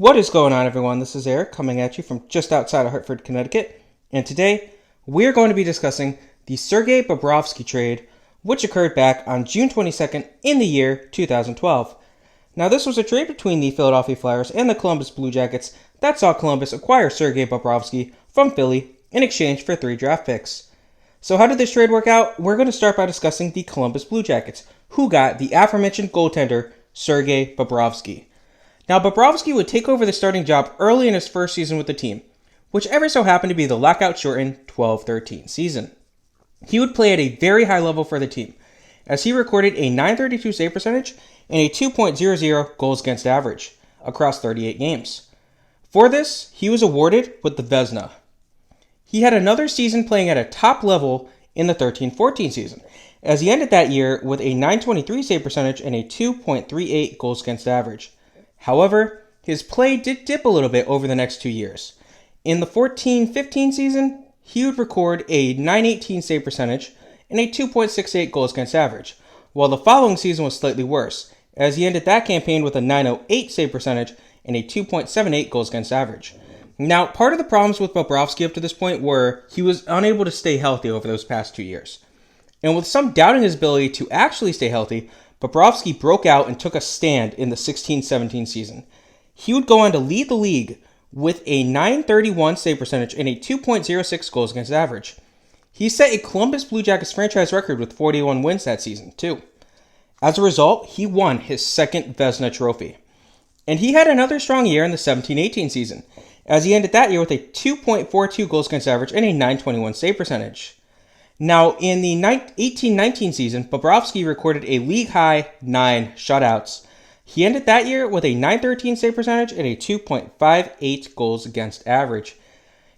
What is going on, everyone? This is Eric coming at you from just outside of Hartford, Connecticut. And today, we're going to be discussing the Sergei Bobrovsky trade, which occurred back on June 22nd in the year 2012. Now, this was a trade between the Philadelphia Flyers and the Columbus Blue Jackets that saw Columbus acquire Sergei Bobrovsky from Philly in exchange for 3 draft picks. So how did this trade work out? We're going to start by discussing the Columbus Blue Jackets, who got the aforementioned goaltender Sergei Bobrovsky. Now, Bobrovsky would take over the starting job early in his first season with the team, which ever so happened to be the lockout-shortened 12-13 season. He would play at a very high level for the team, as he recorded a .932 save percentage and a 2.00 goals against average across 38 games. For this, he was awarded with the Vezina. He had another season playing at a top level in the 13-14 season, as he ended that year with a .923 save percentage and a 2.38 goals against average. However, his play did dip a little bit over the next 2 years. In the 14-15 season, he would record a .918 save percentage and a 2.68 goals against average, while the following season was slightly worse, as he ended that campaign with a .908 save percentage and a 2.78 goals against average. Now, part of the problems with Bobrovsky up to this point were he was unable to stay healthy over those past 2 years. And with some doubting his ability to actually stay healthy, Bobrovsky broke out and took a stand in the 16-17 season. He would go on to lead the league with a .931 save percentage and a 2.06 goals against average. He set a Columbus Blue Jackets franchise record with 41 wins that season, too. As a result, he won his second Vezina trophy. And he had another strong year in the 17-18 season, as he ended that year with a 2.42 goals against average and a .921 save percentage. Now, in the 18-19 season, Bobrovsky recorded a league-high 9 shutouts. He ended that year with a .913 save percentage and a 2.58 goals against average.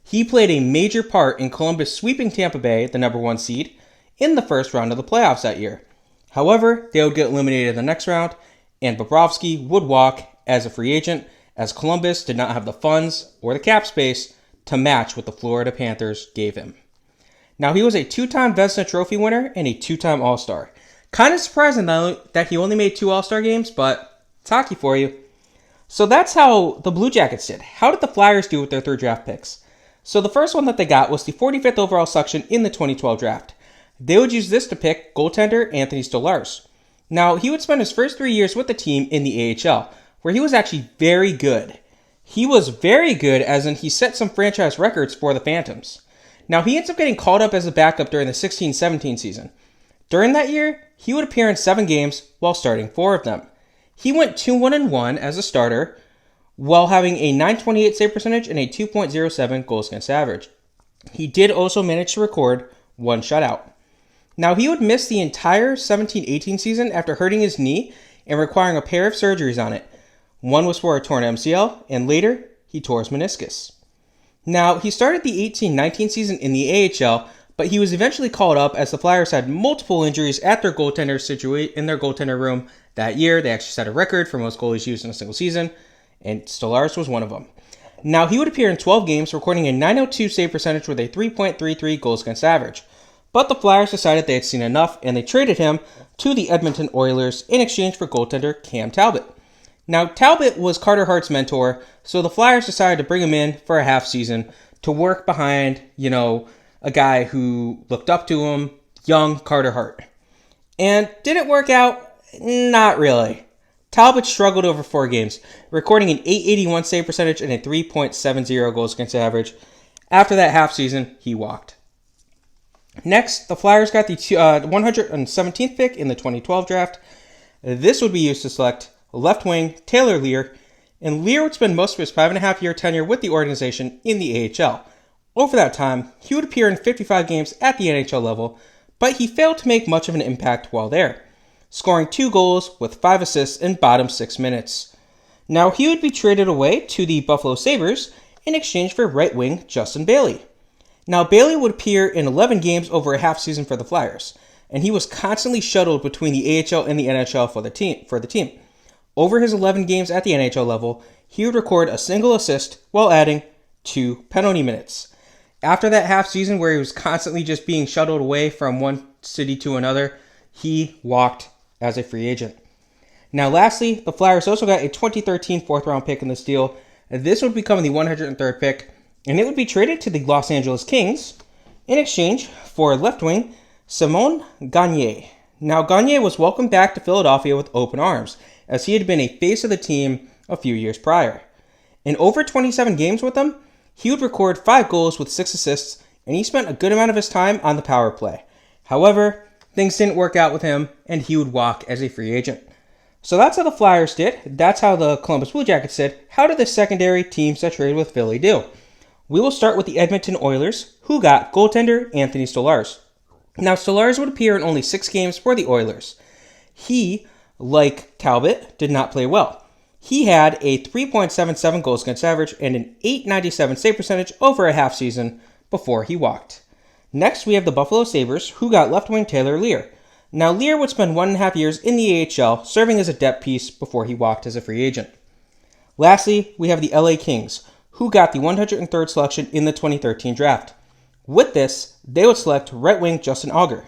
He played a major part in Columbus sweeping Tampa Bay, the number 1 seed, in the first round of the playoffs that year. However, they would get eliminated in the next round, and Bobrovsky would walk as a free agent, as Columbus did not have the funds or the cap space to match what the Florida Panthers gave him. Now, he was a 2-time Vezina Trophy winner and a 2-time All-Star. Kind of surprising that he only made 2 All-Star games, but it's hockey for you. So that's how the Blue Jackets did. How did the Flyers do with their 3rd draft picks? So the first one that they got was the 45th overall selection in the 2012 draft. They would use this to pick goaltender Anthony Stolarz. Now, he would spend his first 3 years with the team in the AHL, where he was actually very good. He was very good, as in he set some franchise records for the Phantoms. Now, he ends up getting called up as a backup during the 16-17 season. During that year, he would appear in 7 games while starting 4 of them. He went 2-1-1 as a starter, while having a .928 save percentage and a 2.07 goals against average. He did also manage to record 1 shutout. Now, he would miss the entire 17-18 season after hurting his knee and requiring a pair of surgeries on it. One was for a torn MCL, and later, he tore his meniscus. Now, he started the 18-19 season in the AHL, but he was eventually called up as the Flyers had multiple injuries at their in their goaltender room that year. They actually set a record for most goalies used in a single season, and Stolarz was one of them. Now, he would appear in 12 games, recording a .902 save percentage with a 3.33 goals against average. But the Flyers decided they had seen enough, and they traded him to the Edmonton Oilers in exchange for goaltender Cam Talbot. Now, Talbot was Carter Hart's mentor, so the Flyers decided to bring him in for a half season to work behind, a guy who looked up to him, young Carter Hart. And did it work out? Not really. Talbot struggled over 4 games, recording an .881 save percentage and a 3.70 goals against average. After that half season, he walked. Next, the Flyers got the 117th pick in the 2012 draft. This would be used to select left wing Taylor Lear, and Lear would spend most of his 5.5-year tenure with the organization in the AHL. Over that time, he would appear in 55 games at the NHL level, but he failed to make much of an impact while there, scoring 2 goals with 5 assists in bottom 6 minutes. Now, he would be traded away to the Buffalo Sabres in exchange for right wing Justin Bailey. Now, Bailey would appear in 11 games over a half season for the Flyers, and he was constantly shuttled between the AHL and the NHL for the team. Over his 11 games at the NHL level, he would record a single assist while adding 2 penalty minutes. After that half season where he was constantly just being shuttled away from one city to another, he walked as a free agent. Now, lastly, the Flyers also got a 2013 4th round pick in this deal This would become the 103rd pick, and it would be traded to the Los Angeles Kings in exchange for left wing Simon Gagne. Now, Gagne was welcomed back to Philadelphia with open arms, as he had been a face of the team a few years prior. In over 27 games with them, he would record 5 goals with 6 assists, and he spent a good amount of his time on the power play. However, things didn't work out with him, and he would walk as a free agent. So that's how the Flyers did. That's how the Columbus Blue Jackets did. How did the secondary teams that traded with Philly do? We will start with the Edmonton Oilers, who got goaltender Anthony Stolarz. Now, Stolarz would appear in only 6 games for the Oilers. He, like Talbot, did not play well. He had a 3.77 goals against average and an .897 save percentage over a half season before he walked. Next, we have the Buffalo Sabres, who got left wing Taylor Lear. Now, Lear would spend 1.5 years in the AHL, serving as a depth piece before he walked as a free agent. Lastly, we have the LA Kings, who got the 103rd selection in the 2013 draft. With this, they would select right wing Justin Auger.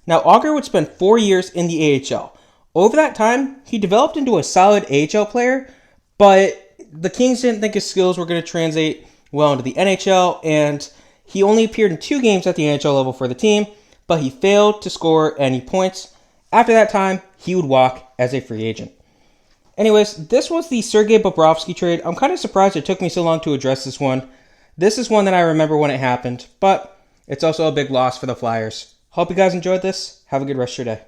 Now, Auger would spend 4 years in the AHL. Over that time, he developed into a solid AHL player, but the Kings didn't think his skills were going to translate well into the NHL, and he only appeared in 2 games at the NHL level for the team, but he failed to score any points. After that time, he would walk as a free agent. Anyways, this was the Sergei Bobrovsky trade. I'm kind of surprised it took me so long to address this one. This is one that I remember when it happened, but it's also a big loss for the Flyers. Hope you guys enjoyed this. Have a good rest of your day.